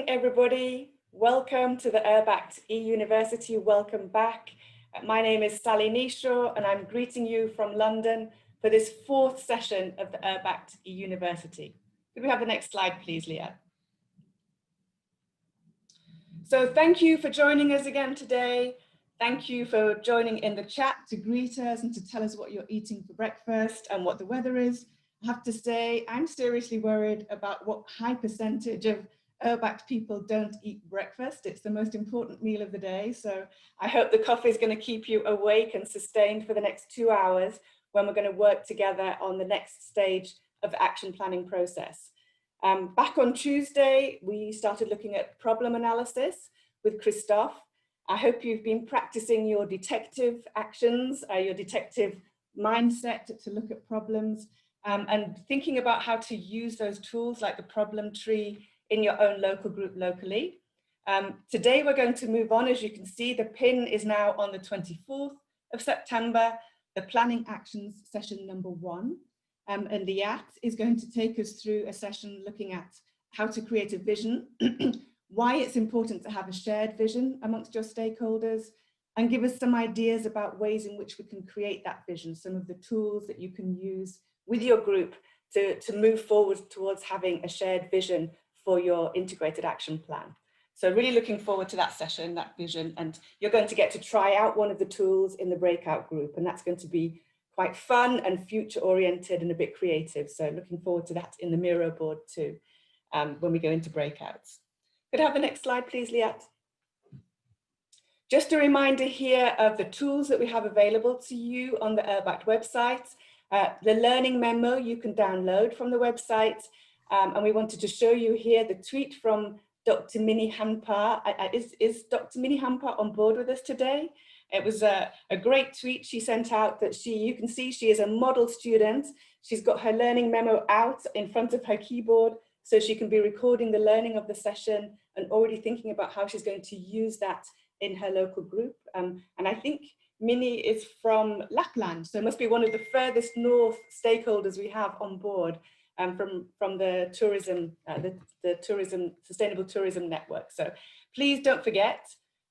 morning, everybody. Welcome to the URBACT e-University. Welcome back. My name is Sally Nishaw, and I'm greeting you from London for this fourth session of the URBACT e-University. Could we have the next slide, please, Liat? So thank you for joining us again today. Thank you for joining in the chat to greet us and to tell us what you're eating for breakfast and what the weather is. I have to say, I'm seriously worried about what high percentage of URBACT people don't eat breakfast. It's the most important meal of the day. So I hope the coffee is going to keep you awake and sustained for the next 2 hours when we're going to work together on the next stage of the action planning process. Back on Tuesday, we started looking at problem analysis with Christophe. I hope you've been practicing your detective actions, your detective mindset to look at problems. And thinking about how to use those tools like the problem tree in your own local group locally. Today we're going to move on. As you can see, the pin is now on the 24th of September, the planning actions session number 1. And Liat is going to take us through a session looking at how to create a vision, why it's important to have a shared vision amongst your stakeholders, and give us some ideas about ways in which we can create that vision, some of the tools that you can use with your group to move forward towards having a shared vision for your integrated action plan. So really looking forward to that session, that vision, and you're going to get to try out one of the tools in the breakout group, and that's going to be quite fun and future oriented and a bit creative. So looking forward to that in the Miro board too, when we go into breakouts. Could I have the next slide, please, Liat? Just a reminder here of the tools that we have available to you on the URBACT website. The learning memo you can download from the website. And we wanted to show you here the tweet from Dr. Minnie Hanpa. Is Dr. Minnie Hanpa on board with us today? It was a great tweet she sent out that you can see she is a model student. She's got her learning memo out in front of her keyboard so she can be recording the learning of the session and already thinking about how she's going to use that in her local group. And I think Minnie is from Lapland, so it must be one of the furthest north stakeholders we have on board from the tourism, sustainable tourism network. So please don't forget,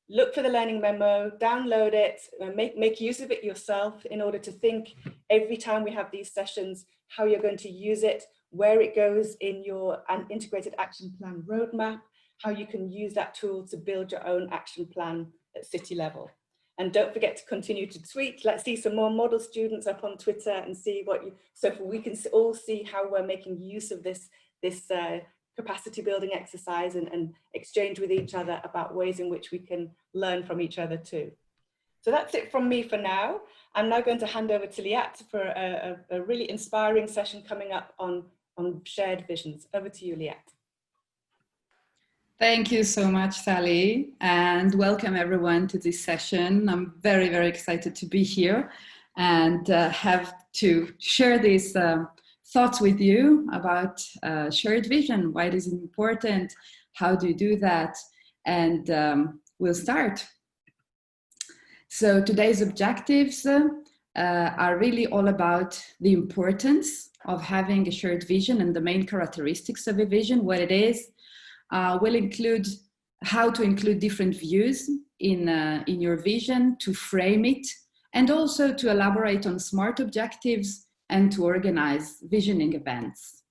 look for the learning memo, download it, make use of it yourself in order to think every time we have these sessions, how you're going to use it, where it goes in your integrated action plan roadmap, how you can use that tool to build your own action plan at city level. And don't forget to continue to tweet. Let's see some more model students up on Twitter and see what you, so we can all see how we're making use of this capacity building exercise and exchange with each other about ways in which we can learn from each other too. So that's it from me for now. I'm now going to hand over to Liat for a really inspiring session coming up on shared visions. Over to you, Liat. Thank you so much, Sally, and welcome everyone to this session. I'm very, very excited to be here and have to share these thoughts with you about shared vision. Why it is important? How do you do that? And we'll start. So today's objectives are really all about the importance of having a shared vision and the main characteristics of a vision, what it is. Will include how to include different views in your vision, to frame it, and also to elaborate on SMART objectives and to organize visioning events.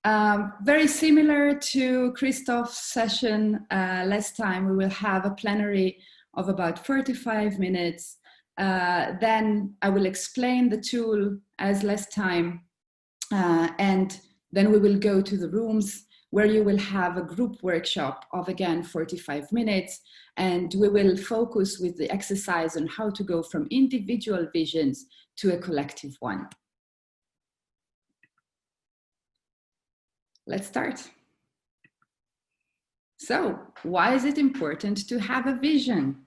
Very similar to Christophe's session last time, we will have a plenary of about 45 minutes. Then I will explain the tool as last time, and then we will go to the rooms where you will have a group workshop of, again, 45 minutes, and we will focus with the exercise on how to go from individual visions to a collective one. Let's start. So, why is it important to have a vision?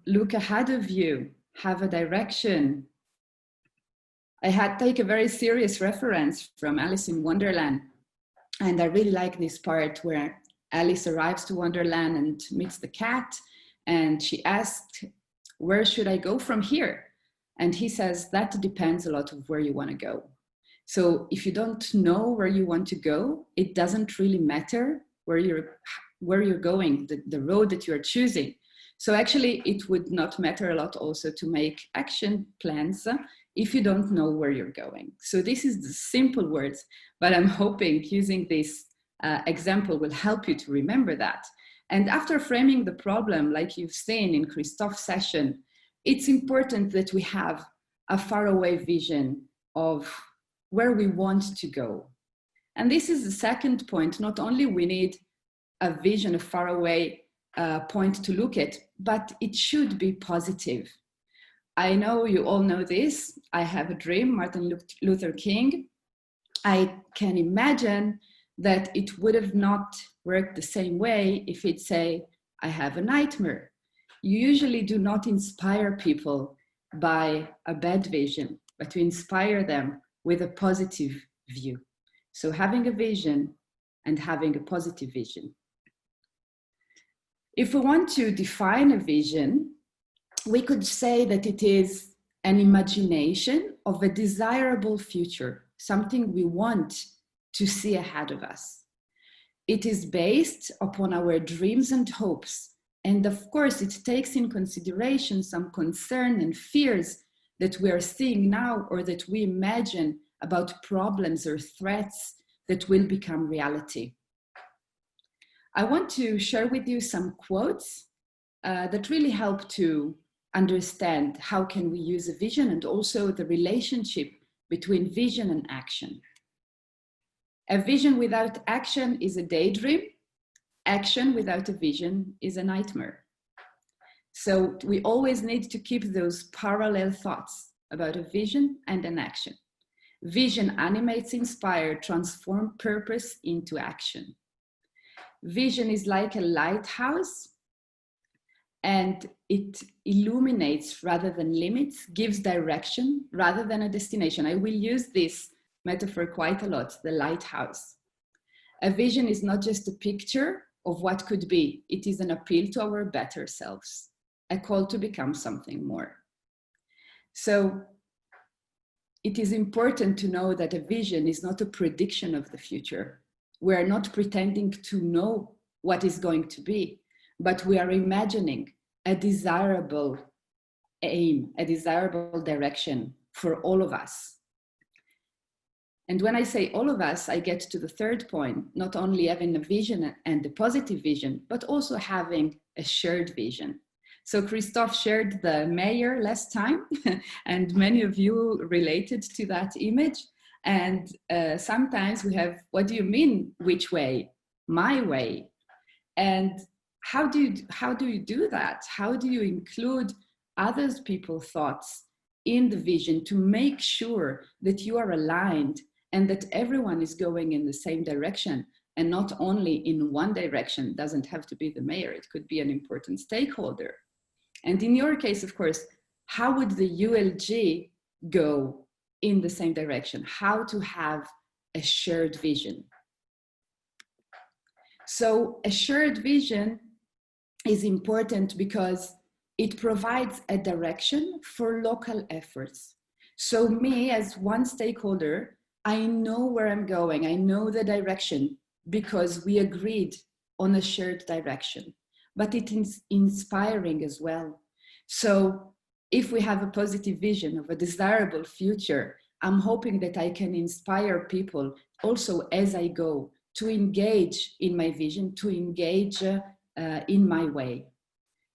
Look ahead of you, have a direction. I had take a very serious reference from Alice in Wonderland. And I really like this part where Alice arrives to Wonderland and meets the cat. And she asked, where should I go from here? And he says, that depends a lot of where you want to go. So if you don't know where you want to go, it doesn't really matter where you're going, the road that you're choosing. So actually, it would not matter a lot also to make action plans if you don't know where you're going. So this is the simple words, but I'm hoping using this example will help you to remember that. And after framing the problem, like you've seen in Christophe's session, it's important that we have a faraway vision of where we want to go. And this is the second point. Not only we need a vision, a faraway point to look at, but it should be positive. I know you all know this. I have a dream, Martin Luther King. I can imagine that it would have not worked the same way if he'd say, I have a nightmare. You usually do not inspire people by a bad vision, but to inspire them with a positive view. So having a vision and having a positive vision. If we want to define a vision, we could say that it is an imagination of a desirable future, something we want to see ahead of us. It is based upon our dreams and hopes. And of course, it takes in consideration some concern and fears that we are seeing now or that we imagine about problems or threats that will become reality. I want to share with you some quotes that really help to understand how can we use a vision and also the relationship between vision and action. A vision without action is a daydream. Action without a vision is a nightmare. So we always need to keep those parallel thoughts about a vision and an action. Vision animates, inspires, transforms purpose into action. Vision is like a lighthouse, and it illuminates rather than limits, gives direction rather than a destination. I will use this metaphor quite a lot, the lighthouse. A vision is not just a picture of what could be, it is an appeal to our better selves, a call to become something more. So it is important to know that a vision is not a prediction of the future. We are not pretending to know what is going to be, but we are imagining a desirable aim, a desirable direction for all of us. And when I say all of us, I get to the third point, not only having a vision and a positive vision, but also having a shared vision. So Christophe shared the mayor last time, and many of you related to that image. And sometimes we have, what do you mean, which way? My way. And how do you do that? How do you include other people's thoughts in the vision to make sure that you are aligned and that everyone is going in the same direction and not only in one direction? It doesn't have to be the mayor, it could be an important stakeholder. And in your case, of course, how would the ULG go in the same direction? How to have a shared vision? So a shared vision is important because it provides a direction for local efforts. So me as one stakeholder, I know where I'm going. I know the direction because we agreed on a shared direction, but it is inspiring as well. So if we have a positive vision of a desirable future, I'm hoping that I can inspire people also as I go to engage in my vision, to engage in my way.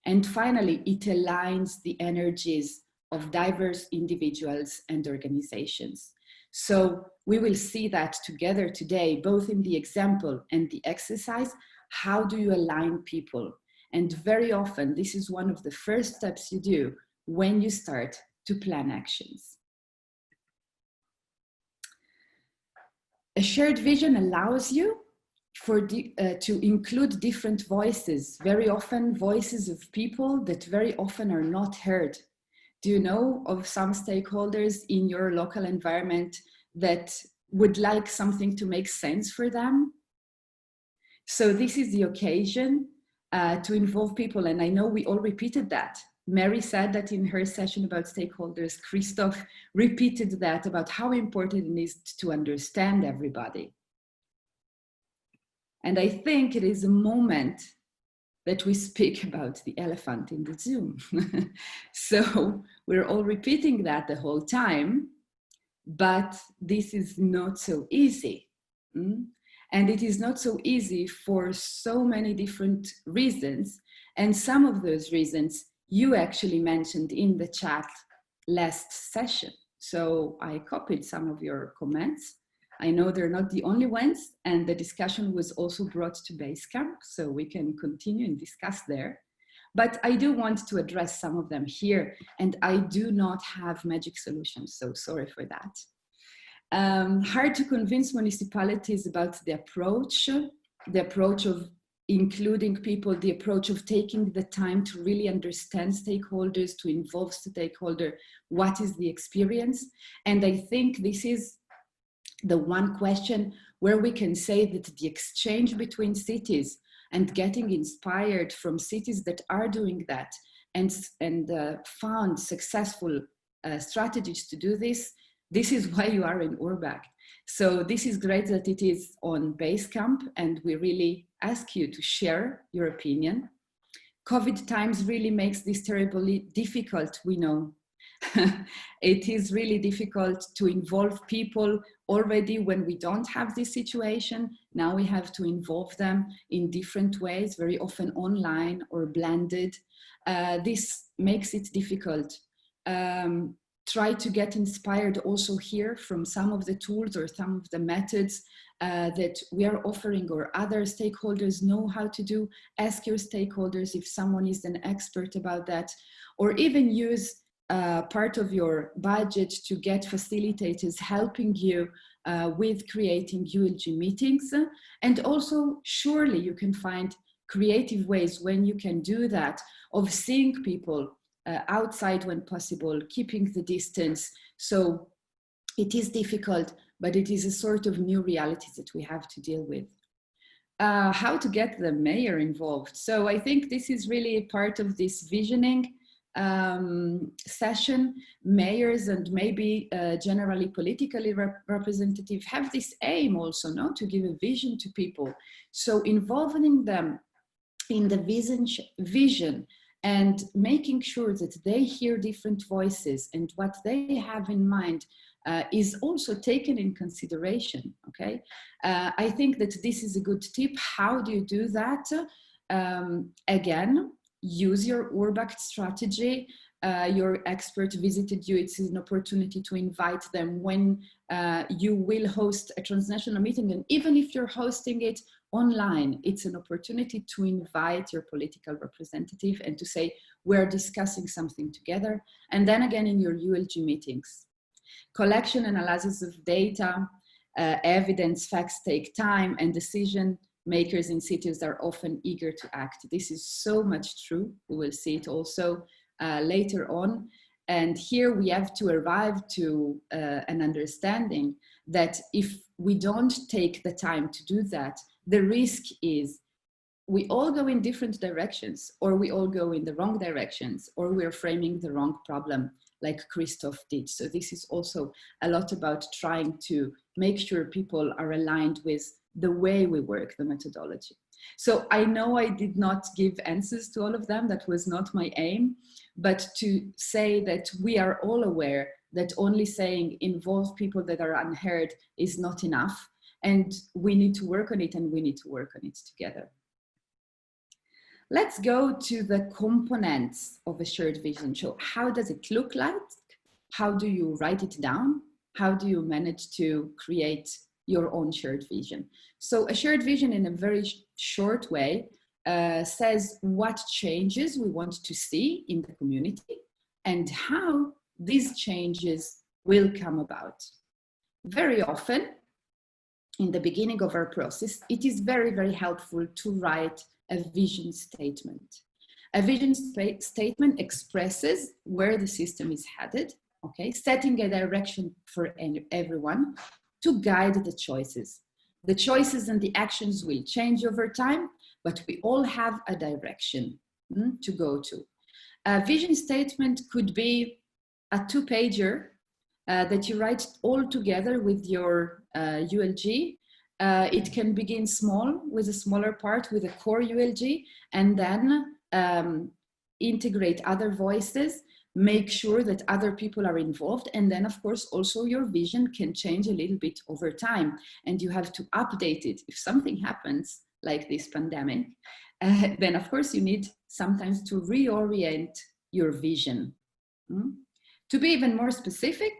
And finally, it aligns the energies of diverse individuals and organizations. So we will see that together today, both in the example and the exercise. How do you align people? And very often, this is one of the first steps you do when you start to plan actions. A shared vision allows you to include different voices, very often voices of people that very often are not heard. Do you know of some stakeholders in your local environment that would like something to make sense for them? So this is the occasion to involve people, and I know we all repeated that. Mary said that in her session about stakeholders. Christoph repeated that about how important it is to understand everybody. And I think it is a moment that we speak about the elephant in the Zoom. So we're all repeating that the whole time, but this is not so easy. And it is not so easy for so many different reasons. And some of those reasons you actually mentioned in the chat last session. So I copied some of your comments. I know they're not the only ones, and the discussion was also brought to Basecamp, so we can continue and discuss there. But I do want to address some of them here, and I do not have magic solutions, so sorry for that. Hard to convince municipalities about the approach of including people, the approach of taking the time to really understand stakeholders, to involve stakeholder, what is the experience. And I think this is the one question where we can say that the exchange between cities and getting inspired from cities that are doing that and found successful strategies to do this, this is why you are in URBACT. So this is great that it is on Basecamp, and we really ask you to share your opinion. COVID times really makes this terribly difficult, we know. It is really difficult to involve people already when we don't have this situation. Now we have to involve them in different ways, very often online or blended. This makes it difficult. Try to get inspired also here from some of the tools or some of the methods that we are offering or other stakeholders know how to do. Ask your stakeholders if someone is an expert about that, or even use part of your budget to get facilitators helping you with creating ULG meetings. And also, surely you can find creative ways when you can do that, of seeing people outside when possible, keeping the distance. So it is difficult, but it is a sort of new reality that we have to deal with. How to get the mayor involved. So I think this is really a part of this visioning session. Mayors and maybe generally politically representative have this aim also, no, to give a vision to people. So involving them in the vision and making sure that they hear different voices and what they have in mind is also taken in consideration, okay? I think that this is a good tip. How do you do that? Again, use your URBACT strategy. Your expert visited you. It's an opportunity to invite them when you will host a transnational meeting. And even if you're hosting it online, it's an opportunity to invite your political representative and to say, we're discussing something together. And then again, in your ULG meetings. Collection and analysis of data, evidence, facts take time, and decision makers in cities are often eager to act. This is so much true. We will see it also later on. And here we have to arrive to an understanding that if we don't take the time to do that, the risk is we all go in different directions, or we all go in the wrong directions, or we're framing the wrong problem like Christoph did. So this is also a lot about trying to make sure people are aligned with the way we work, the methodology. So I know I did not give answers to all of them. That was not my aim, but to say that we are all aware that only saying involve people that are unheard is not enough. And we need to work on it, and we need to work on it together. Let's go to the components of a shared vision. So how does it look like? How do you write it down? How do you manage to create your own shared vision? So a shared vision, in a very short way, says what changes we want to see in the community and how these changes will come about. Very often, in the beginning of our process, it is very, very helpful to write a vision statement. A vision statement expresses where the system is headed, okay, setting a direction for everyone to guide the choices. The choices and the actions will change over time, but we all have a direction to go to. A vision statement could be a 2-pager that you write all together with your ULG. It can begin small with a smaller part with a core ULG, and then integrate other voices, make sure that other people are involved. And then of course, also your vision can change a little bit over time, and you have to update it. If something happens like this pandemic, then of course you need sometimes to reorient your vision. To be even more specific,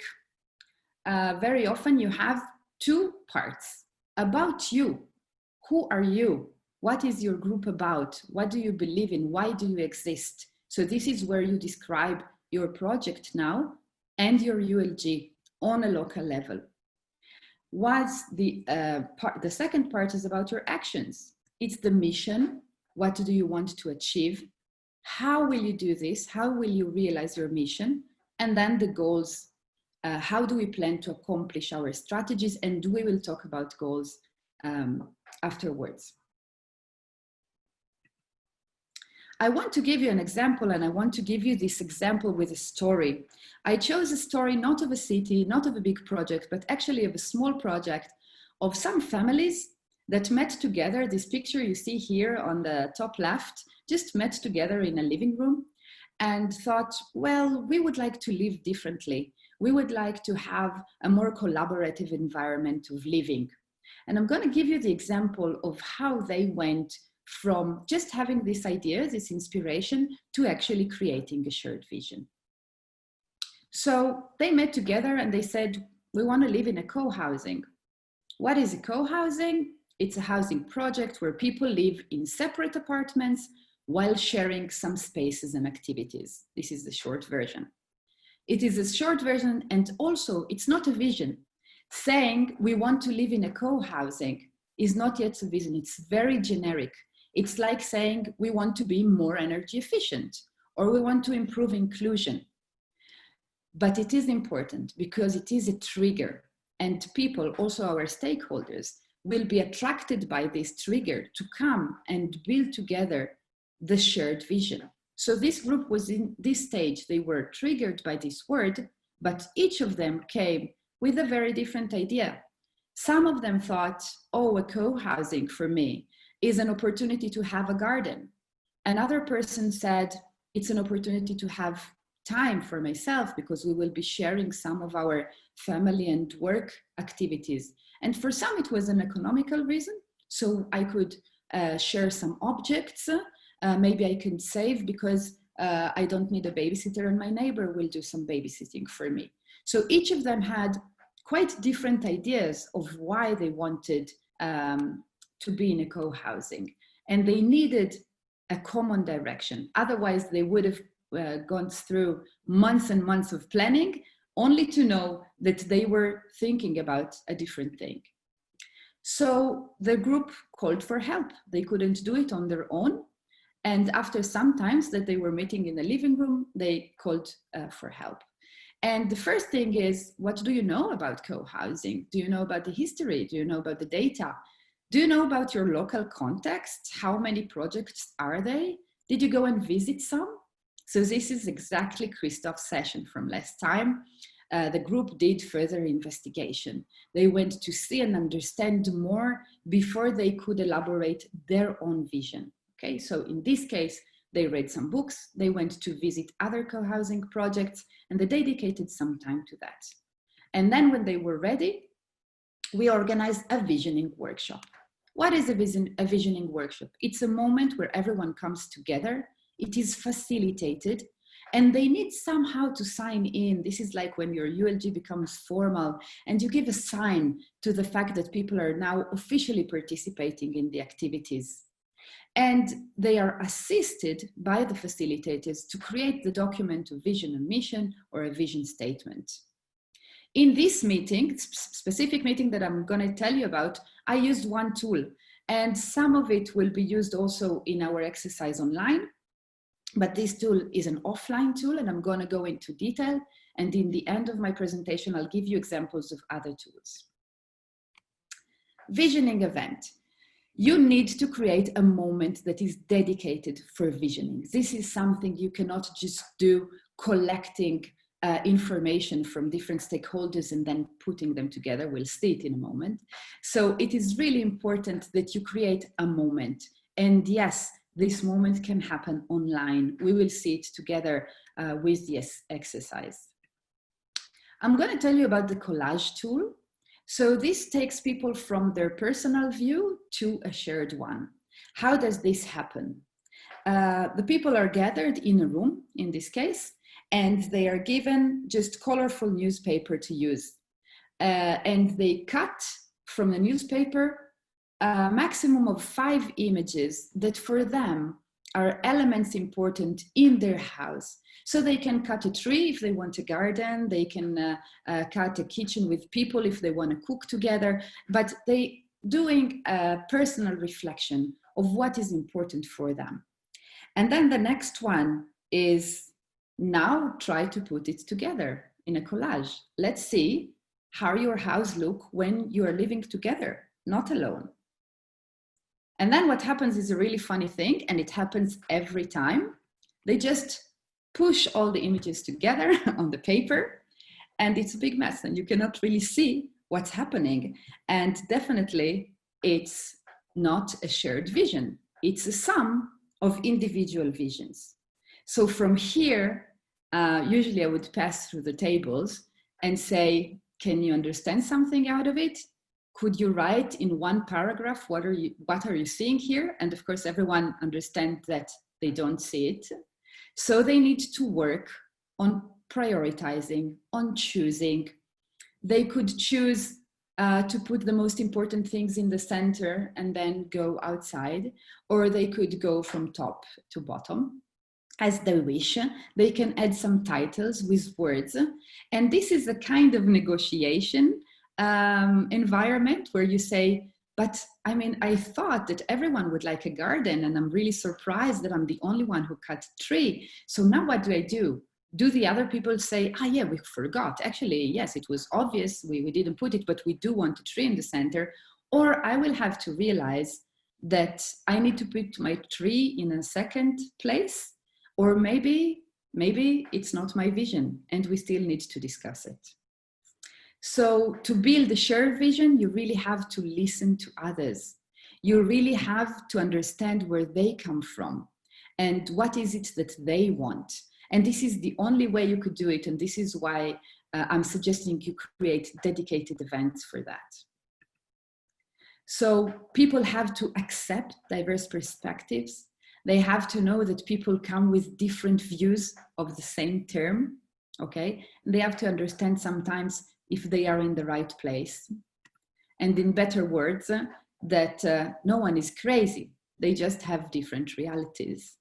very often you have 2 parts. About you. Who are you? What is your group about? What do you believe in? Why do you exist? So this is where you describe your project now and your ULG on a local level. What's the second part is about your actions. It's the mission. What do you want to achieve? How will you do this? How will you realize your mission? And then the goals. How do we plan to accomplish our strategies? And we will talk about goals afterwards. I want to give you an example, and I want to give you this example with a story. I chose a story not of a city, not of a big project, but actually of a small project of some families that met together. This picture you see here on the top left just met together in a living room and thought, well, we would like to live differently. We would like to have a more collaborative environment of living. And I'm going to give you the example of how they went from just having this idea, this inspiration, to actually creating a shared vision. So they met together and they said, we want to live in a co-housing. What is a co-housing? It's a housing project where people live in separate apartments while sharing some spaces and activities. This is the short version. It is a short version, and also it's not a vision. Saying we want to live in a co-housing is not yet a vision. It's very generic. It's like saying we want to be more energy efficient or we want to improve inclusion. But it is important because it is a trigger, and people, also our stakeholders, will be attracted by this trigger to come and build together the shared vision. So this group was in this stage. They were triggered by this word, but each of them came with a very different idea. Some of them thought, oh, a co-housing for me is an opportunity to have a garden. Another person said, it's an opportunity to have time for myself because we will be sharing some of our family and work activities. And for some, it was an economical reason. So I could share some objects. Maybe I can save because I don't need a babysitter and my neighbor will do some babysitting for me. So each of them had quite different ideas of why they wanted to be in a co-housing, and they needed a common direction. Otherwise, they would have gone through months and months of planning only to know that they were thinking about a different thing. So the group called for help. They couldn't do it on their own. And after some times that they were meeting in the living room, they called for help. And the first thing is, what do you know about co-housing? Do you know about the history? Do you know about the data? Do you know about your local context? How many projects are they? Did you go and visit some? So this is exactly Christoph's session from last time. The group did further investigation. They went to see and understand more before they could elaborate their own vision. Okay, so in this case, they read some books, they went to visit other co-housing projects, and they dedicated some time to that. And then when they were ready, we organized a visioning workshop. What is a visioning workshop? It's a moment where everyone comes together, it is facilitated, and they need somehow to sign in. This is like when your ULG becomes formal and you give a sign to the fact that people are now officially participating in the activities. And they are assisted by the facilitators to create the document of vision and mission or a vision statement. In this meeting, specific meeting that I'm going to tell you about, I used one tool, and some of it will be used also in our exercise online. But this tool is an offline tool, and I'm going to go into detail. And in the end of my presentation, I'll give you examples of other tools. Visioning event. you need to create a moment that is dedicated for visioning. This is something you cannot just do collecting information from different stakeholders and then putting them together. We'll see it in a moment. So it is really important that you create a moment. And yes, this moment can happen online. We will see it together with this exercise. I'm going to tell you about the collage tool. So this takes people from their personal view to a shared one. How does this happen? The people are gathered in a room, in this case, and they are given just colorful newspaper to use. And they cut from the newspaper a maximum of 5 images that for them are elements important in their house. So they can cut a tree if they want a garden, they can cut a kitchen with people if they want to cook together, but they doing a personal reflection of what is important for them. And then the next one is now try to put it together in a collage. Let's see how your house look when you are living together, not alone. And then what happens is a really funny thing, and it happens every time. They just push all the images together on the paper, and it's a big mess, and you cannot really see what's happening. And definitely, it's not a shared vision. It's a sum of individual visions. So from here, usually I would pass through the tables and say, can you understand something out of it? Could you write in one paragraph, what are you seeing here? And of course, everyone understands that they don't see it. So they need to work on prioritizing, on choosing. They could choose to put the most important things in the center and then go outside, or they could go from top to bottom as they wish. They can add some titles with words. And this is a kind of negotiation environment where you say, but I mean, I thought that everyone would like a garden, and I'm really surprised that I'm the only one who cut a tree. So now what do? Do the other people say, ah, yeah, we forgot. Actually, yes, it was obvious. We didn't put it, but we do want a tree in the center. Or I will have to realize that I need to put my tree in a second place. Or maybe it's not my vision, and we still need to discuss it. So to build a shared vision, you really have to listen to others. You really have to understand where they come from and what is it that they want. And this is the only way you could do it. And this is why I'm suggesting you create dedicated events for that. So people have to accept diverse perspectives. They have to know that people come with different views of the same term, okay? And they have to understand sometimes if they are in the right place. And in better words, that no one is crazy. They just have different realities.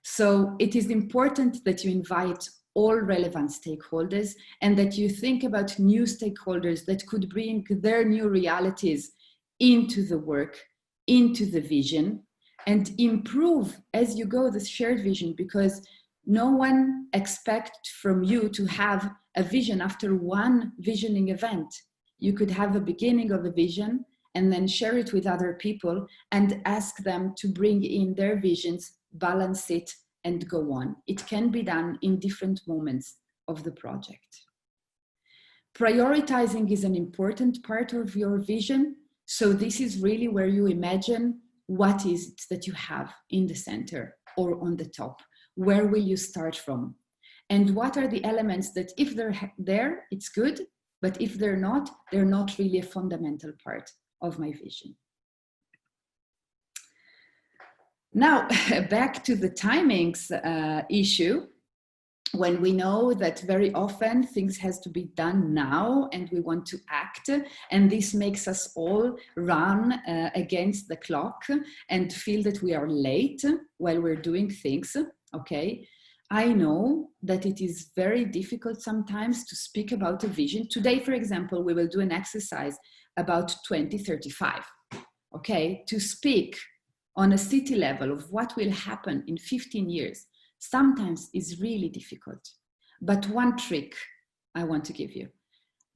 So it is important that you invite all relevant stakeholders and that you think about new stakeholders that could bring their new realities into the work, into the vision, and improve as you go the shared vision, because no one expects from you to have a vision after one visioning event. You could have a beginning of a vision and then share it with other people and ask them to bring in their visions, balance it, and go on. It can be done in different moments of the project. Prioritizing is an important part of your vision. So this is really where you imagine what is it that you have in the center or on the top. Where will you start from? And what are the elements that if they're there, it's good, but if they're not really a fundamental part of my vision. Now, back to the timings issue. When we know that very often things has to be done now and we want to act, and this makes us all run against the clock and feel that we are late while we're doing things, okay? I know that it is very difficult sometimes to speak about a vision. Today, for example, we will do an exercise about 2035, okay? To speak on a city level of what will happen in 15 years. Sometimes is really difficult, but one trick I want to give you.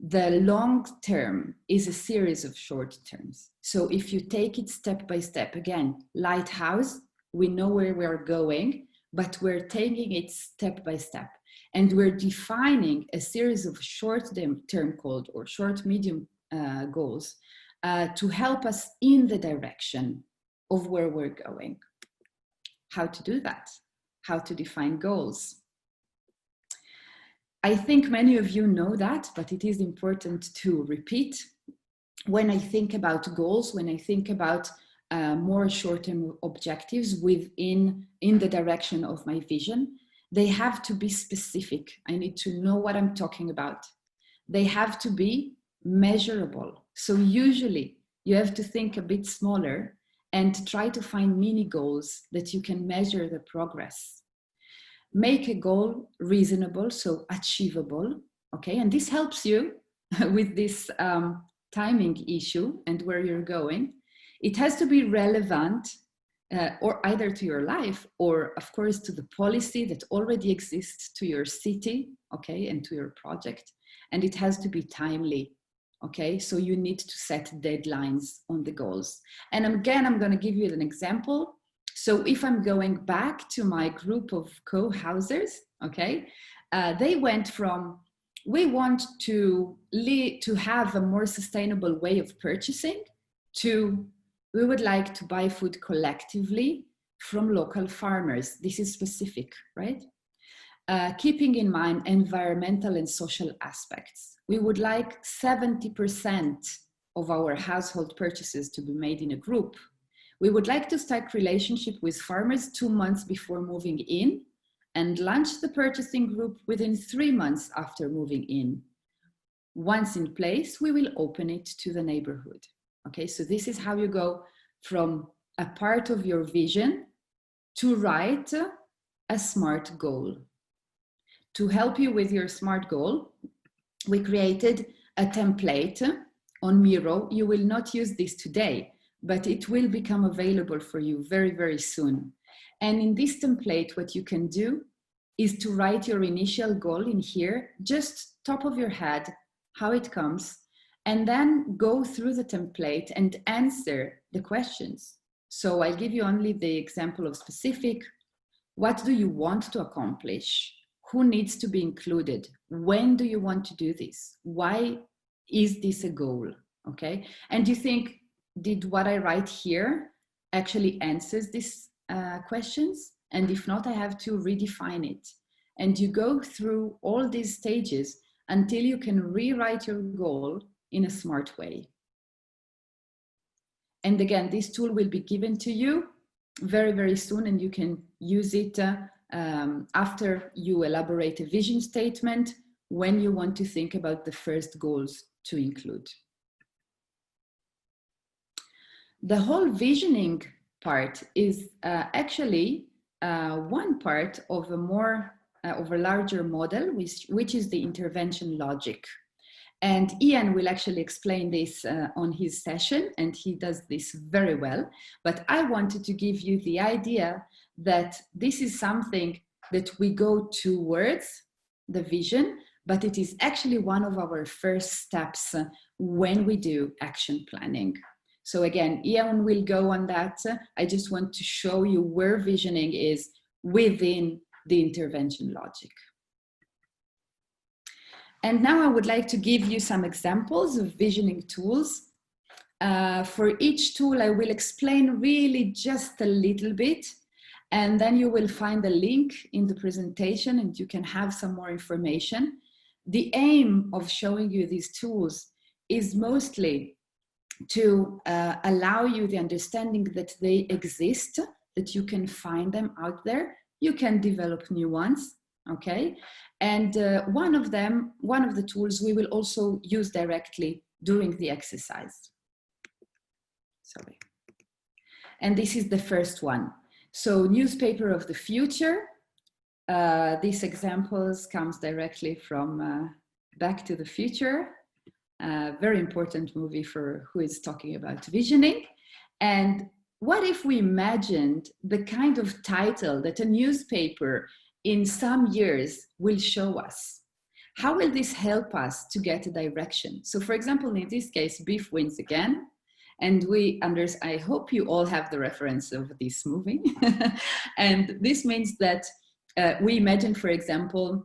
The long term is a series of short terms. So if you take it step by step, again, lighthouse, we know where we're going, but we're taking it step by step. And we're defining a series of short-term goals or short-medium goals to help us in the direction of where we're going. How to do that? How to define goals? I think many of you know that, but it is important to repeat. When I think about goals, when I think about more short-term objectives in the direction of my vision, they have to be specific. I need to know what I'm talking about. They have to be measurable. So usually you have to think a bit smaller and try to find mini goals that you can measure the progress. Make a goal reasonable, so achievable, okay? And this helps you with this timing issue and where you're going. It has to be relevant or either to your life or of course to the policy that already exists to your city, okay, and to your project. And it has to be timely, okay? So you need to set deadlines on the goals. And again, I'm gonna give you an example. So if I'm going back to my group of co-housers, okay, they went from, we want to have a more sustainable way of purchasing to, we would like to buy food collectively from local farmers. This is specific, right? Keeping in mind environmental and social aspects. We would like 70% of our household purchases to be made in a group. We would like to start relationship with farmers 2 months before moving in and launch the purchasing group within 3 months after moving in. Once in place, we will open it to the neighborhood. Okay, so this is how you go from a part of your vision to write a SMART goal. To help you with your SMART goal, we created a template on Miro. You will not use this today, but it will become available for you very, very soon. And in this template, what you can do is to write your initial goal in here, just top of your head, how it comes, and then go through the template and answer the questions. So I'll give you only the example of specific. What do you want to accomplish? Who needs to be included? When do you want to do this? Why is this a goal? Okay. And you think, did what I write here actually answers these questions? And if not, I have to redefine it. And you go through all these stages until you can rewrite your goal in a smart way. And again, this tool will be given to you very, very soon, and you can use it after you elaborate a vision statement when you want to think about the first goals to include. The whole visioning part is actually one part of a more of a larger model, which is the intervention logic. And Ian will actually explain this on his session, and he does this very well. But I wanted to give you the idea that this is something that we go towards the vision, but it is actually one of our first steps when we do action planning. So again, Ian will go on that. I just want to show you where visioning is within the intervention logic. And now I would like to give you some examples of visioning tools. For each tool, I will explain really just a little bit, and then you will find a link in the presentation and you can have some more information. The aim of showing you these tools is mostly to allow you the understanding that they exist, that you can find them out there. You can develop new ones, okay? And one of the tools we will also use directly during the exercise. Sorry. And this is the first one. So newspaper of the future. These examples comes directly from Back to the Future. Very important movie for who is talking about visioning. And what if we imagined the kind of title that a newspaper in some years will show us? How will this help us to get a direction? So for example, in this case, beef wins again. And I hope you all have the reference of this movie. And this means that we imagine, for example,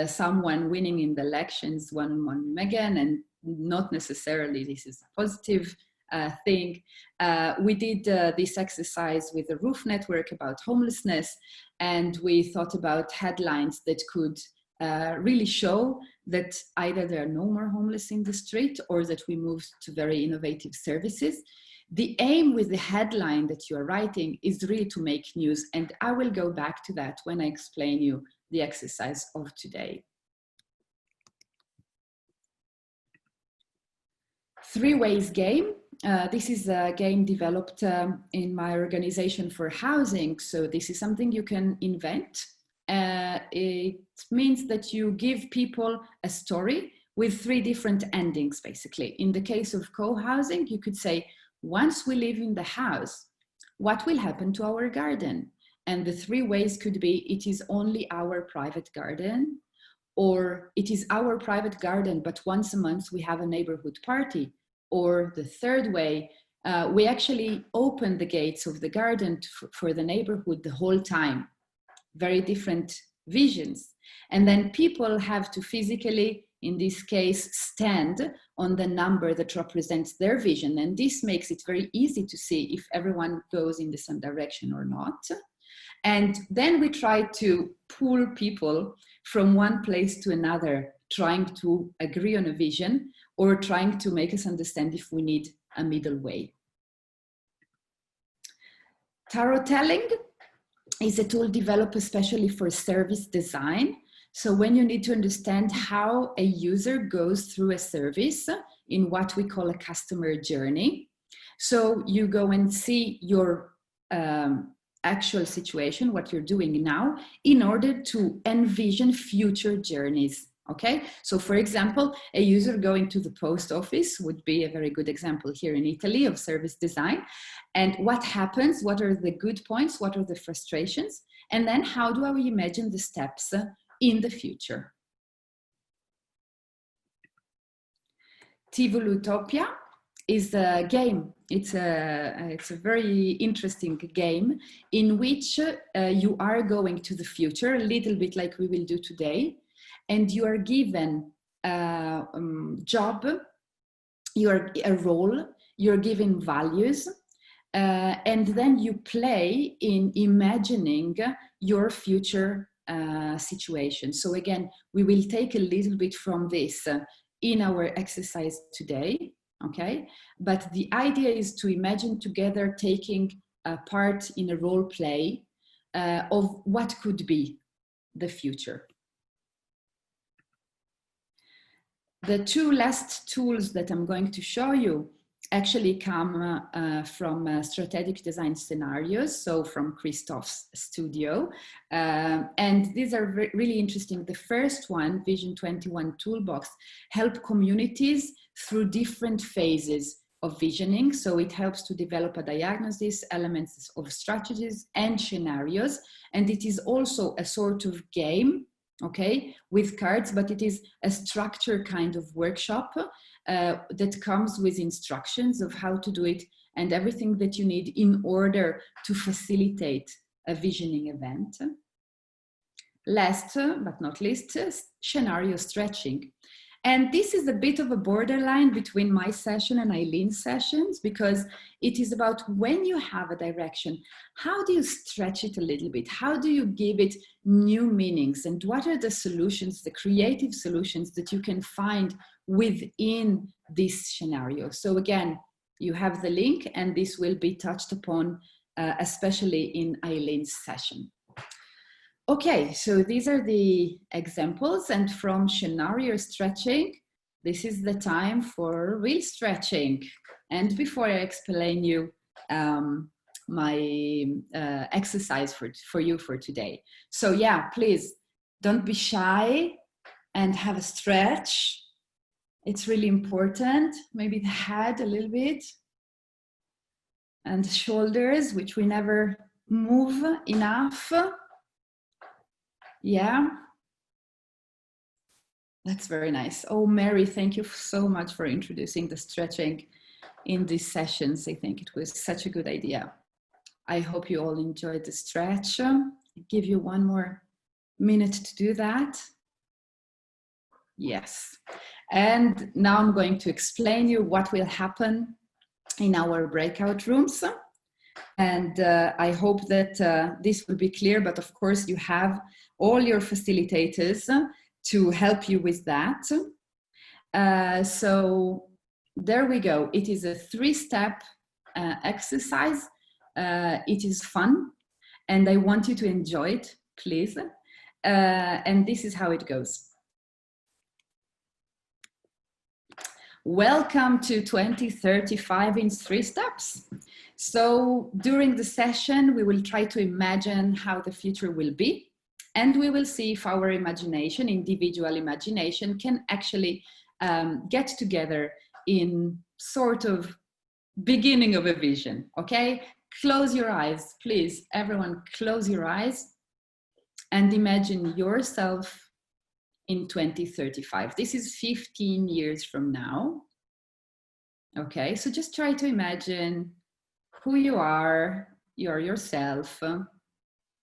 someone winning in the elections, one again, and not necessarily this is a positive thing. We did this exercise with the Roof Network about homelessness, and we thought about headlines that could really show that either there are no more homeless in the street or that we moved to very innovative services. The aim with the headline that you are writing is really to make news, and I will go back to that when I explain you the exercise of today. Three ways game. This is a game developed in my organization for housing. So this is something you can invent. It means that you give people a story with three different endings, basically. In the case of co-housing, you could say, once we live in the house, what will happen to our garden? And the three ways could be, it is only our private garden, or it is our private garden, but once a month we have a neighborhood party. Or the third way, we actually open the gates of the garden for the neighborhood the whole time. Very different visions. And then people have to physically, in this case, stand on the number that represents their vision. And this makes it very easy to see if everyone goes in the same direction or not. And then we try to pull people from one place to another, trying to agree on a vision or trying to make us understand if we need a middle way. Tarotelling is a tool developed especially for service design. So when you need to understand how a user goes through a service in what we call a customer journey. So you go and see your actual situation, what you're doing now, in order to envision future journeys. Okay, so for example, a user going to the post office would be a very good example here in Italy of service design. And what happens, what are the good points, what are the frustrations, and then how do I imagine the steps in the future. Tivoli Utopia is a game. It's a very interesting game in which you are going to the future, a little bit like we will do today. And you are given a job, you're a role, you're given values, and then you play in imagining your future situation. So again, we will take a little bit from this in our exercise today, okay? But the idea is to imagine together taking a part in a role play of what could be the future. The two last tools that I'm going to show you actually come from strategic design scenarios, so from Christoph's studio. And these are really interesting. The first one, Vision 21 Toolbox, help communities through different phases of visioning. So it helps to develop a diagnosis, elements of strategies and scenarios. And it is also a sort of game, okay, with cards, but it is a structure kind of workshop that comes with instructions of how to do it and everything that you need in order to facilitate a visioning event. Last but not least, scenario stretching. And this is a bit of a borderline between my session and Eileen's sessions, because it is about when you have a direction, how do you stretch it a little bit? How do you give it new meanings? And what are the solutions, the creative solutions that you can find within this scenario? So again, you have the link and this will be touched upon, especially in Eileen's session. Okay, so these are the examples, and from scenario stretching, this is the time for real stretching. And before I explain you my exercise for you for today. So yeah, please don't be shy and have a stretch. It's really important. Maybe the head a little bit and the shoulders, which we never move enough. Yeah. That's very nice. Oh, Mary, thank you so much for introducing the stretching in these sessions. I think it was such a good idea. I hope you all enjoyed the stretch. I'll give you one more minute to do that. Yes. And now I'm going to explain you what will happen in our breakout rooms. And I hope that this will be clear, but of course you have all your facilitators to help you with that. So there we go. It is a 3-step exercise. It is fun and I want you to enjoy it, please. And this is how it goes. Welcome to 2035 in 3 steps. So during the session, we will try to imagine how the future will be, and we will see if our imagination, individual imagination, can actually get together in sort of beginning of a vision, okay? Close your eyes, please. Everyone close your eyes and imagine yourself in 2035. This is 15 years from now. Okay, so just try to imagine who you are. You're yourself.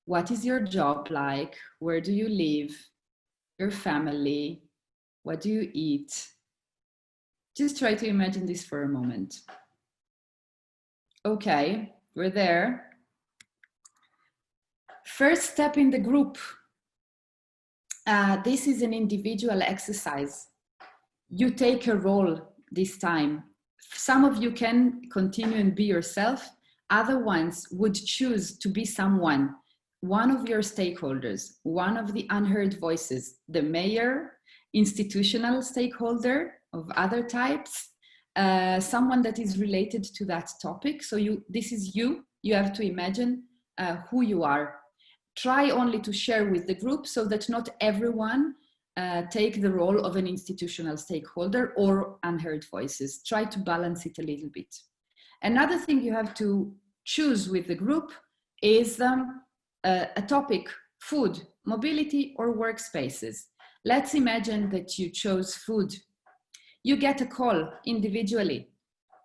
What is your job like? Where do you live? Your family? What do you eat? Just try to imagine this for a moment. Okay, we're there. First step in the group. This is an individual exercise. You take a role this time. Some of you can continue and be yourself. Other ones would choose to be someone, one of your stakeholders, one of the unheard voices, the mayor, institutional stakeholder of other types, someone that is related to that topic. So this is you have to imagine who you are. Try only to share with the group so that not everyone take the role of an institutional stakeholder or unheard voices. Try to balance it a little bit. Another thing you have to choose with the group is a topic: food, mobility, or workspaces. Let's imagine that you chose food. You get a call individually.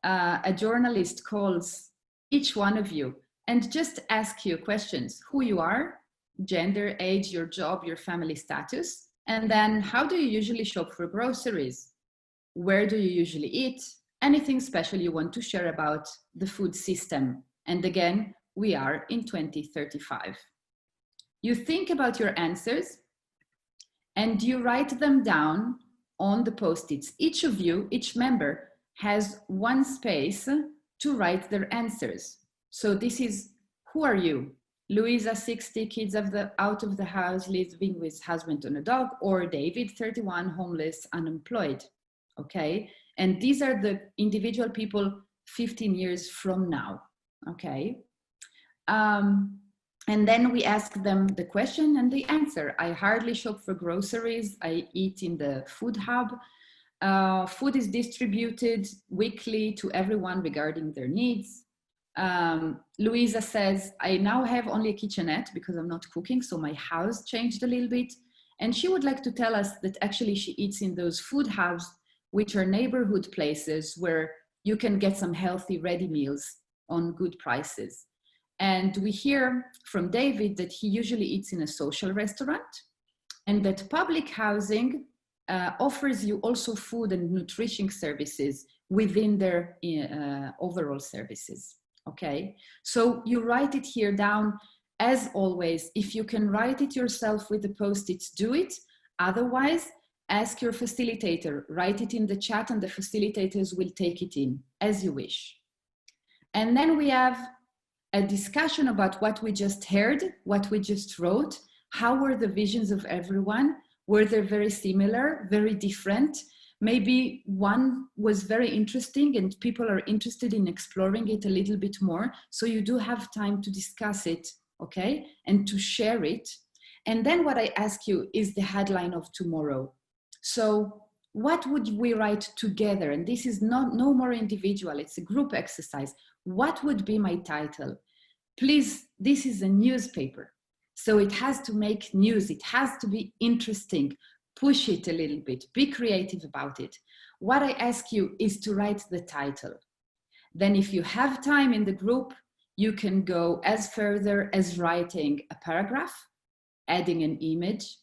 A journalist calls each one of you and just ask you questions: who you are, gender, age, your job, your family status, and then how do you usually shop for groceries? Where do you usually eat? Anything special you want to share about the food system? And again, we are in 2035. You think about your answers and you write them down on the Post-its. Each of you, each member, has one space to write their answers. So this is, who are you? Louisa, 60, kids out of the house, living with husband and a dog, or David, 31, homeless, unemployed. Okay, and these are the individual people 15 years from now. Okay, and then we ask them the question and they answer. I hardly shop for groceries. I eat in the food hub. Food is distributed weekly to everyone regarding their needs. Louisa says, I now have only a kitchenette because I'm not cooking, so my house changed a little bit. And she would like to tell us that actually she eats in those food hubs, which are neighborhood places where you can get some healthy ready meals on good prices. And we hear from David that he usually eats in a social restaurant, and that public housing offers you also food and nutrition services within their overall services. Okay, so you write it here down. As always, if you can write it yourself with the Post-its, do it. Otherwise, ask your facilitator, write it in the chat and the facilitators will take it in as you wish. And then we have a discussion about what we just heard, what we just wrote. How were the visions of everyone? Were they very similar, very different? Maybe one was very interesting and people are interested in exploring it a little bit more. So you do have time to discuss it, okay? And to share it. And then what I ask you is the headline of tomorrow. So what would we write together? And this is no more individual, it's a group exercise. What would be my title? Please, this is a newspaper. So it has to make news, it has to be interesting. push it a little bit, be creative about it. What I ask you is to write the title. Then if you have time in the group, you can go as further as writing a paragraph, adding an image,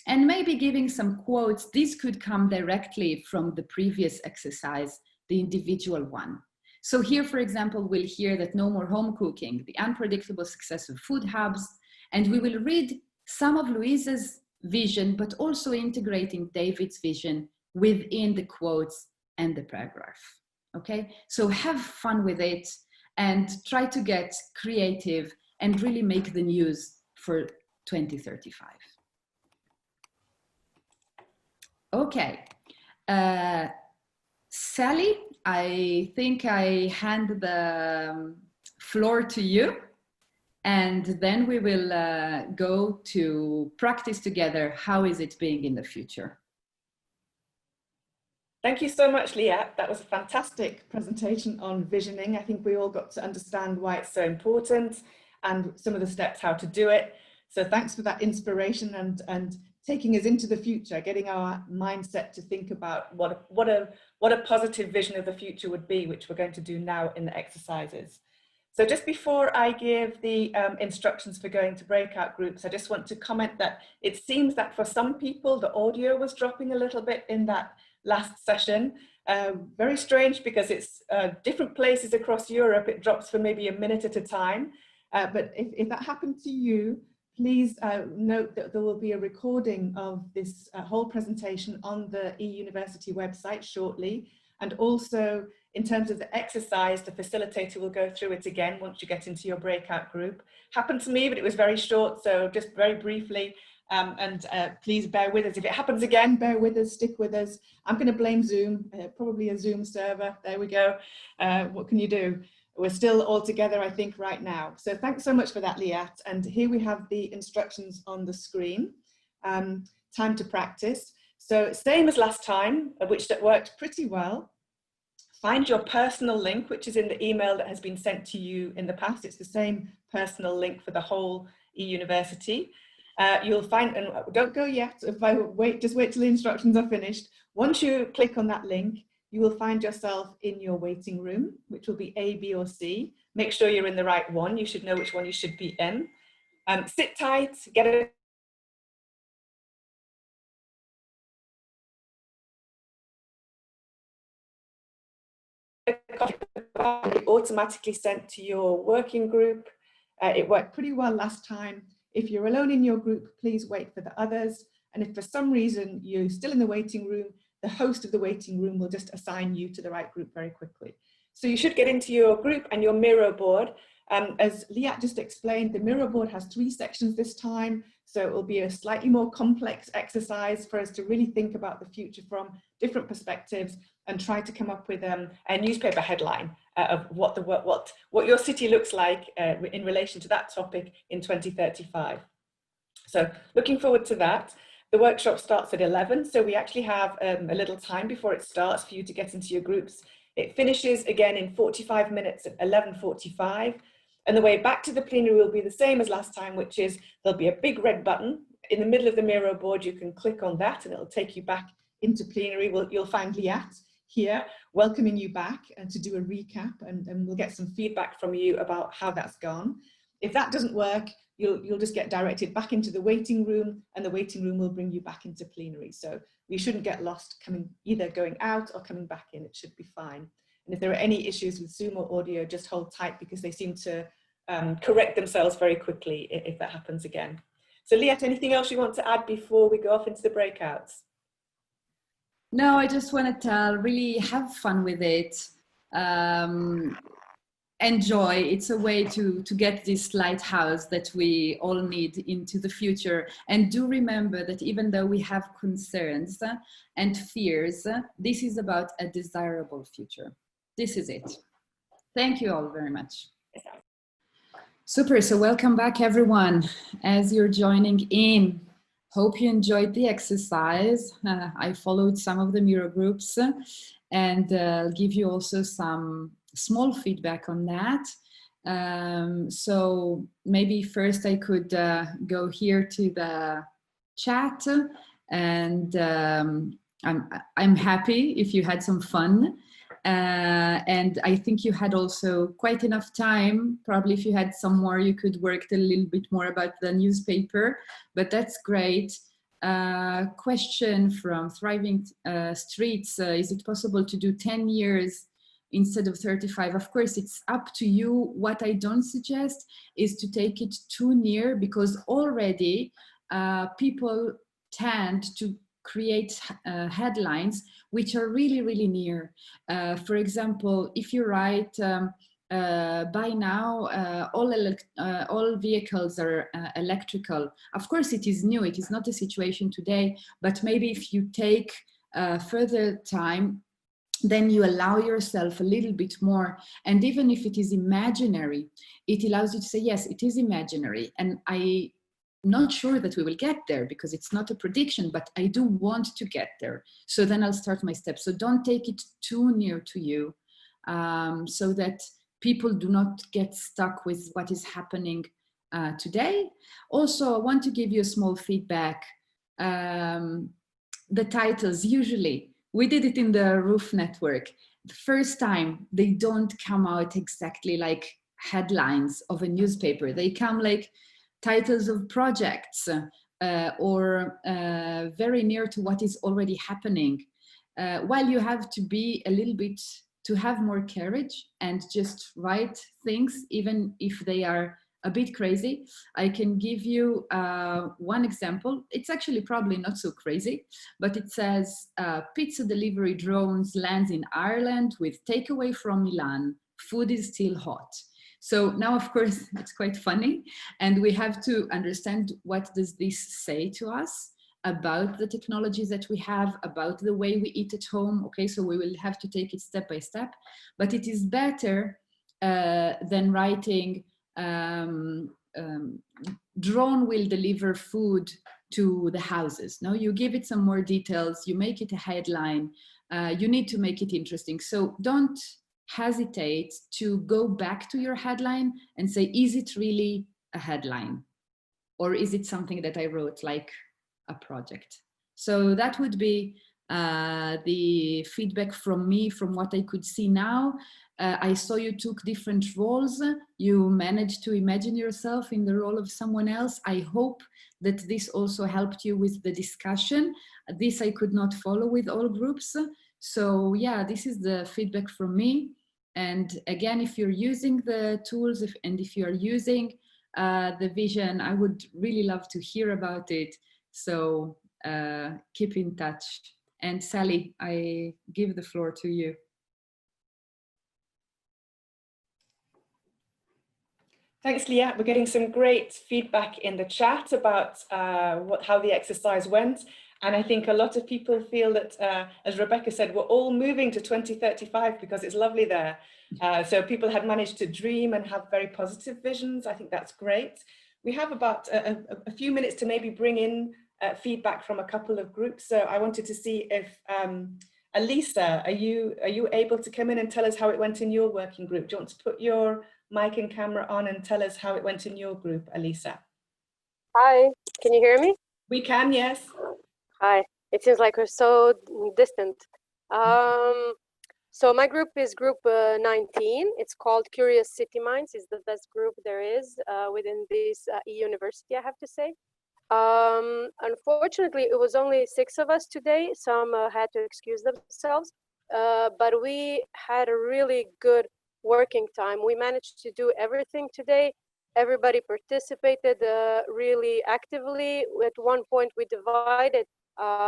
and maybe giving some quotes. This could come directly from the previous exercise, the individual one. So here, for example, we'll hear that no more home cooking, the unpredictable success of food hubs, and we will read some of Louise's vision, but also integrating David's vision within the quotes and the paragraph. Okay, so have fun with it and try to get creative and really make the news for 2035. Okay, Sally, I think I hand the floor to you, and then we will go to practice together. How is it being in the future? Thank you so much, Liat. That was a fantastic presentation on visioning. I think we all got to understand why it's so important and some of the steps how to do it. So thanks for that inspiration and taking us into the future, getting our mindset to think about what a positive vision of the future would be, which we're going to do now in the exercises. So just before I give the instructions for going to breakout groups, I just want to comment that it seems that for some people, the audio was dropping a little bit in that last session. Very strange because it's different places across Europe. It drops for maybe a minute at a time. But if that happened to you, please note that there will be a recording of this whole presentation on the eUniversity website shortly. And also in terms of the exercise, the facilitator will go through it again once you get into your breakout group. Happened to me, but it was very short. So just very briefly, please bear with us. If it happens again, bear with us, stick with us. I'm going to blame Zoom, probably a Zoom server. There we go. What can you do? We're still all together, I think, right now. So thanks so much for that, Liat. And here we have the instructions on the screen. Time to practice. So same as last time, which that worked pretty well. Find your personal link, which is in the email that has been sent to you in the past. It's the same personal link for the whole eUniversity. You'll find, and don't go yet, if I wait, just wait till the instructions are finished. Once you click on that link, you will find yourself in your waiting room, which will be A, B, or C. Make sure you're in the right one. You should know which one you should be in. Sit tight, get a automatically sent to your working group. It worked pretty well last time. If you're alone in your group, please wait for the others. And if for some reason you're still in the waiting room, the host of the waiting room will just assign you to the right group very quickly. So you should get into your group and your Miro board. As Liat just explained, the Miro board has 3 sections this time. So it will be a slightly more complex exercise for us to really think about the future from different perspectives and try to come up with a newspaper headline of what your city looks like in relation to that topic in 2035. So looking forward to that. The workshop starts at 11, so we actually have a little time before it starts for you to get into your groups. It finishes again in 45 minutes at 11:45, and the way back to the plenary will be the same as last time, which is there'll be a big red button in the middle of the Miro board. You can click on that and it'll take you back into plenary. You'll find Liat here welcoming you back and to do a recap, and we'll get some feedback from you about how that's gone. If that doesn't work, you'll just get directed back into the waiting room, and the waiting room will bring you back into plenary. So we shouldn't get lost either going out or coming back in. It should be fine. And if there are any issues with Zoom or audio, just hold tight because they seem to correct themselves very quickly if that happens again. So Liat, anything else you want to add before we go off into the breakouts? No, I just want to really have fun with it. Enjoy. It's a way to get this lighthouse that we all need into the future. And do remember that even though we have concerns and fears, this is about a desirable future. This is it. Thank you all very much. Super. So welcome back, everyone. As you're joining in, hope you enjoyed the exercise. I followed some of the Miro groups, and I'll give you also some small feedback on that. So maybe first I could go here to the chat And I'm happy if you had some fun. And I think you had also quite enough time. Probably if you had some more, you could work a little bit more about the newspaper, but that's great. Question from Thriving Streets, is it possible to do 10 years instead of 35? Of course, it's up to you. What I don't suggest is to take it too near, because already people tend to create headlines which are really, really near. For example, if you write, by now, all vehicles are electrical. Of course, it is new. It is not a situation today, but maybe if you take further time, then you allow yourself a little bit more. And even if it is imaginary, it allows you to say, yes, it is imaginary. And I'm not sure that we will get there because it's not a prediction, but I do want to get there. So then I'll start my steps. So don't take it too near to you, so that people do not get stuck with what is happening today. Also, I want to give you a small feedback. The titles, usually, we did it in the Roof Network. The first time, they don't come out exactly like headlines of a newspaper. They come like titles of projects, or very near to what is already happening. While you have to be a little bit, to have more courage and just write things, even if they are a bit crazy. I can give you one example. It's actually probably not so crazy, but it says pizza delivery drones lands in Ireland with takeaway from Milan. Food is still hot. So now, of course, it's quite funny, and we have to understand, what does this say to us about the technologies that we have, about the way we eat at home. Okay, so we will have to take it step by step, but it is better than writing drone will deliver food to the houses. No, you give it some more details, you make it a headline, you need to make it interesting. So don't hesitate to go back to your headline and say, is it really a headline? Or is it something that I wrote like a project? So that would be the feedback from me, from what I could see now. I saw you took different roles. You managed to imagine yourself in the role of someone else. I hope that this also helped you with the discussion. This I could not follow with all groups. So yeah, this is the feedback from me. And again, if you're using the tools, if you are using the vision, I would really love to hear about it. So keep in touch. And Sally, I give the floor to you. Thanks, Liat. We're getting some great feedback in the chat about how the exercise went. And I think a lot of people feel that, as Rebecca said, we're all moving to 2035 because it's lovely there. So people had managed to dream and have very positive visions. I think that's great. We have about a few minutes to maybe bring in feedback from a couple of groups. So I wanted to see if, Elisa, are you able to come in and tell us how it went in your working group? Do you want to put your mic and camera on and tell us how it went in your group, Elisa? Hi, can you hear me? We can, yes. Hi, it seems like we're so distant. So my group is group 19. It's called Curious City Minds. It's the best group there is within this university, I have to say. Unfortunately, it was only 6 of us today. Some had to excuse themselves, but we had a really good working time. We managed to do everything today. Everybody participated really actively. At one point, we divided the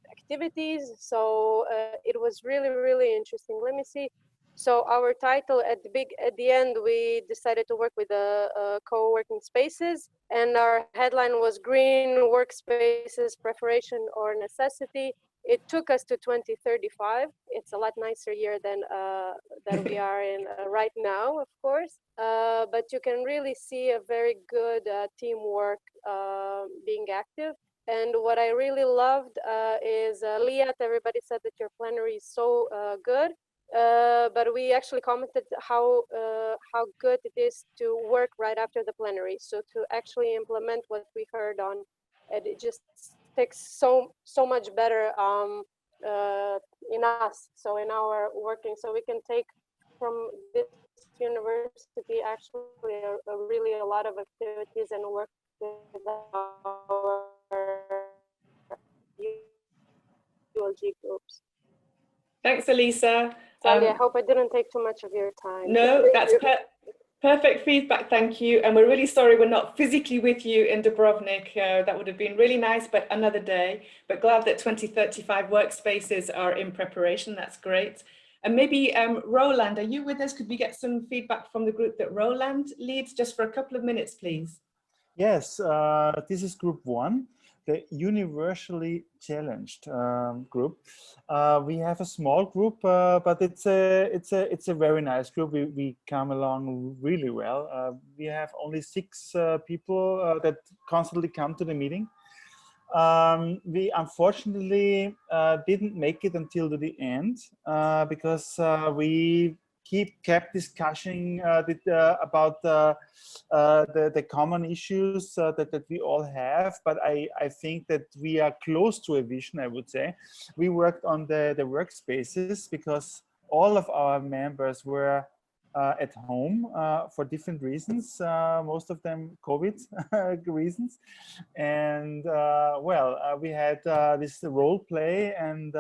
activities, so it was really interesting. Let me see. So our title at the end, we decided to work with the co-working spaces, and our headline was Green Workspaces Preparation or Necessity. It took us to 2035. It's a lot nicer year than we are in right now, of course. But you can really see a very good teamwork being active. And what I really loved is Liat. Everybody said that your plenary is so good. but we actually commented how good it is to work right after the plenary. So to actually implement what we heard on, and it just takes so much better in us, so in our working, so we can take from this university actually really a lot of activities and work with our ULG groups. Thanks, Elisa. Sally, I hope I didn't take too much of your time. No, that's perfect feedback, thank you. And we're really sorry we're not physically with you in Dubrovnik. That would have been really nice, but another day. But glad that 2035 workspaces are in preparation, that's great. And maybe Roland, are you with us? Could we get some feedback from the group that Roland leads just for a couple of minutes, please? Yes, this is group 1. The universally challenged group. We have a small group, but it's a very nice group. We come along really well. We have only 6 people that constantly come to the meeting. We unfortunately didn't make it until the end because we kept discussing about the common issues that we all have, but I think that we are close to a vision, I would say. We worked on the workspaces because all of our members were at home for different reasons, most of them COVID reasons. And we had this role play, and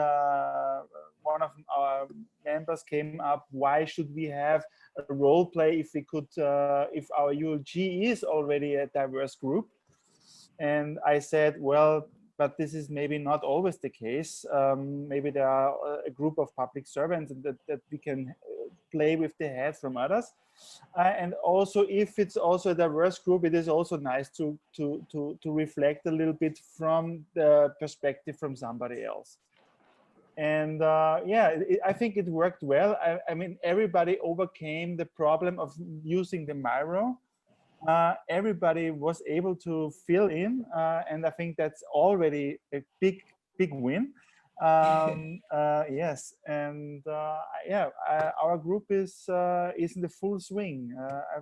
one of our members came up, why should we have a role play if we could, if our ULG is already a diverse group? And I said, well, but this is maybe not always the case. Maybe there are a group of public servants that we can play with the head from others. And also, if it's also a diverse group, it is also nice to reflect a little bit from the perspective from somebody else. And I think it worked well. I mean, everybody overcame the problem of using the Miro. Everybody was able to fill in, and I think that's already a big win. Yes, and our group is in the full swing.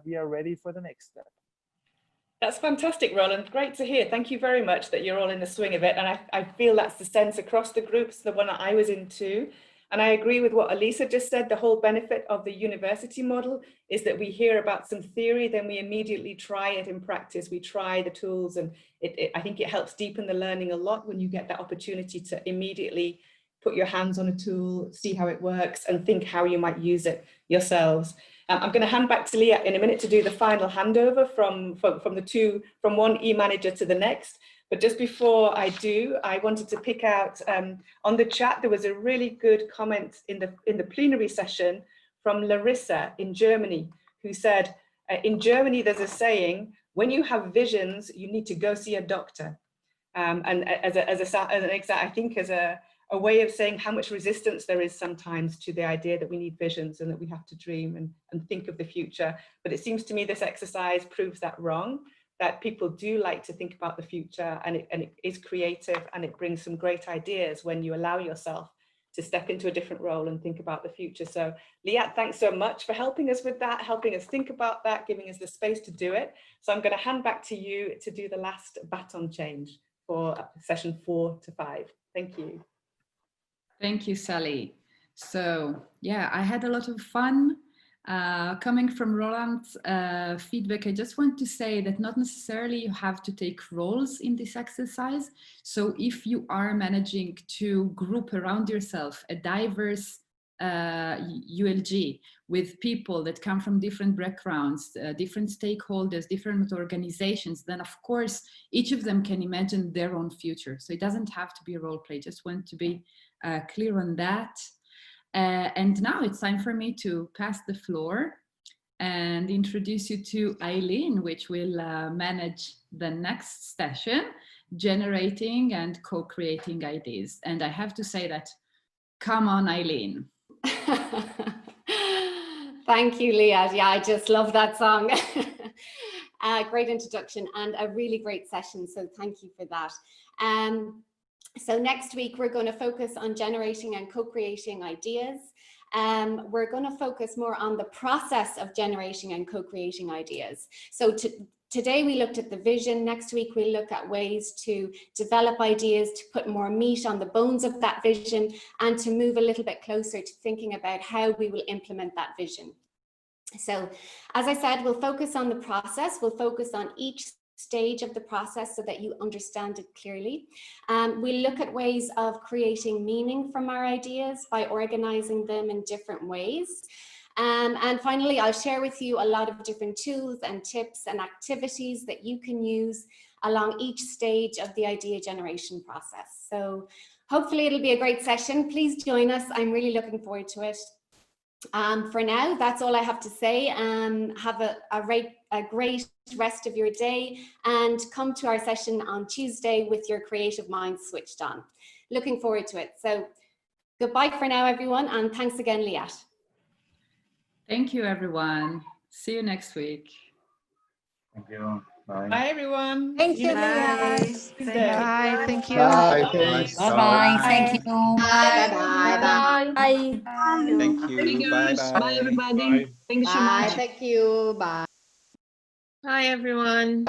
We are ready for the next step. That's fantastic, Roland. Great to hear. Thank you very much that you're all in the swing of it. And I feel that's the sense across the groups, the one that I was in too. And I agree with what Elisa just said. The whole benefit of the university model is that we hear about some theory, then we immediately try it in practice. We try the tools, and I think it helps deepen the learning a lot when you get that opportunity to immediately put your hands on a tool, see how it works, and think how you might use it yourselves. I'm going to hand back to Liat in a minute to do the final handover from one e-manager to the next. But just before I do, I wanted to pick out on the chat, there was a really good comment in the plenary session from Larissa in Germany, who said, in Germany, there's a saying, when you have visions, you need to go see a doctor. And I think as a way of saying how much resistance there is sometimes to the idea that we need visions and that we have to dream and think of the future. But it seems to me this exercise proves that wrong, that people do like to think about the future, and it is creative, and it brings some great ideas when you allow yourself to step into a different role and think about the future. So Liat, thanks so much for helping us with that, helping us think about that, giving us the space to do it. So I'm going to hand back to you to do the last baton change for session 4 to 5. Thank you. Thank you, Sally. So yeah, I had a lot of fun. Coming from Roland's feedback, I just want to say that not necessarily you have to take roles in this exercise. So if you are managing to group around yourself a diverse ULG with people that come from different backgrounds, different stakeholders, different organizations, then of course, each of them can imagine their own future. So it doesn't have to be a role play. Just want to be clear on that. And now it's time for me to pass the floor and introduce you to Eileen, which will manage the next session, generating and co-creating ideas. And I have to say that, come on, Eileen. Thank you, Liat. Yeah, I just love that song. Great introduction and a really great session. So thank you for that. So next week, we're going to focus on generating and co-creating ideas. we're going to focus more on the process of generating and co-creating ideas. So today we looked at the vision. Next week we look at ways to develop ideas, to put more meat on the bones of that vision, and to move a little bit closer to thinking about how we will implement that vision. So as I said, we'll focus on the process. We'll focus on each stage of the process so that you understand it clearly. We look at ways of creating meaning from our ideas by organizing them in different ways. And finally, I'll share with you a lot of different tools and tips and activities that you can use along each stage of the idea generation process. So hopefully it'll be a great session. Please join us. I'm really looking forward to it. For now, that's all I have to say. Have a great rest of your day, and come to our session on Tuesday with your creative minds switched on. Looking forward to it. So goodbye for now, everyone, and thanks again, Liat. Thank you, everyone. See you next week. Thank you. Bye. Bye, everyone. Thank See you, you next Liat. Tuesday. Bye. Thank you. Bye. Bye-bye. Thank you. Bye. Bye. Bye. Thank you. Bye. Bye, everybody. Thank you so much. Thank you. Bye. Bye, everyone.